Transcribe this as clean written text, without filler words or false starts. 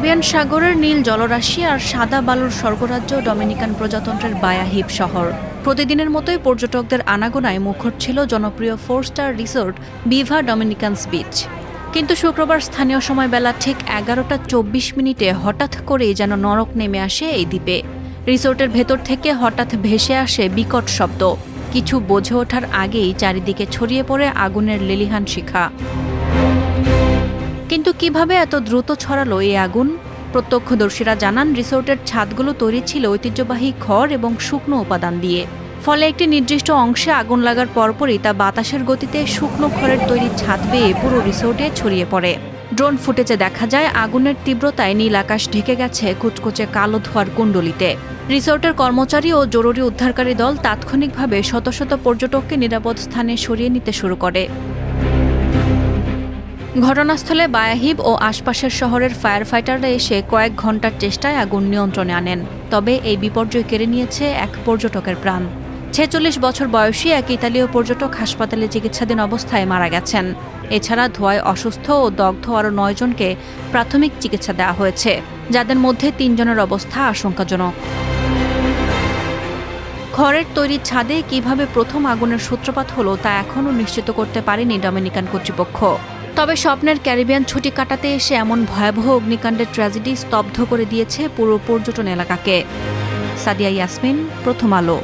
Caribbean সাগরের নীল জলরাশি আর সাদা বালুর স্বর্গরাজ্য ডমিনিকান প্রজাতন্ত্রের বায়াহিব শহর। প্রতিদিনের মতোই পর্যটকদের আনাগোনায় মুখর ছিল জনপ্রিয় 4 স্টার রিসোর্ট ভিভা ডমিনিকানস বিচ। কিন্তু শুক্রবার স্থানীয় সময় বেলা ঠিক 11:24 হঠাৎ করেই যেন নরক নেমে আসে এই দ্বীপে। রিসোর্টের ভেতর থেকে হঠাৎ ভেসে আসে বিকট শব্দ। কিছু বোঝে ওঠার আগেই চারিদিকে ছড়িয়ে পড়ে আগুনের লেলিহান শিখা। কিন্তু কিভাবে এত দ্রুত ছড়ালো এই আগুন? প্রত্যক্ষদর্শীরা জানান, রিসোর্টের ছাদগুলো তৈরি ছিল ঐতিহ্যবাহী খড় এবং শুকনো উপাদান দিয়ে। ফলে একটি নির্দিষ্ট অংশে আগুন লাগার পরপরই তা বাতাসের গতিতে শুকনো খড়ের তৈরি ছাদ বেয়ে পুরো রিসোর্টে ছড়িয়ে পড়ে। ড্রোন ফুটেজে দেখা যায় আগুনের তীব্রতায় নীল আকাশ ঢেকে গেছে কুচকুচে কালো ধোঁয়ার কুণ্ডলিতে। রিসোর্টের কর্মচারী ও জরুরি উদ্ধারকারী দল তাৎক্ষণিকভাবে শত শত পর্যটককে নিরাপদ স্থানে সরিয়ে নিতে শুরু করে। ঘটনাস্থলে বায়াহিব ও আশপাশের শহরের ফায়ার ফাইটাররা এসে কয়েক ঘন্টার চেষ্টায় আগুন নিয়ন্ত্রণে আনেন। তবে এই বিপর্যয় কেড়ে নিয়েছে এক পর্যটকের প্রাণ। 46 বছর বয়সী এক ইতালীয় পর্যটক হাসপাতালে চিকিৎসাধীন অবস্থায় মারা গেছেন। এছাড়া ধোঁয়ায় অসুস্থ ও দগ্ধ আরও 9 জনকে প্রাথমিক চিকিৎসা দেওয়া হয়েছে, যাদের মধ্যে 3 জনের অবস্থা আশঙ্কাজনক। খড়ের তৈরি ছাদে কিভাবে প্রথম আগুনের সূত্রপাত হলো তা এখনও নিশ্চিত করতে পারেনি ডমিনিকান কর্তৃপক্ষ। তবে স্বপ্নের ক্যারিবিয়ান ছুটি কাটাতে এসে এমন ভয়াবহ অগ্নিকাণ্ডের ট্র্যাজেডি স্তব্ধ করে দিয়েছে পুরো পর্যটন এলাকাকে। সাদিয়া ইয়াসমিন, প্রথম আলো।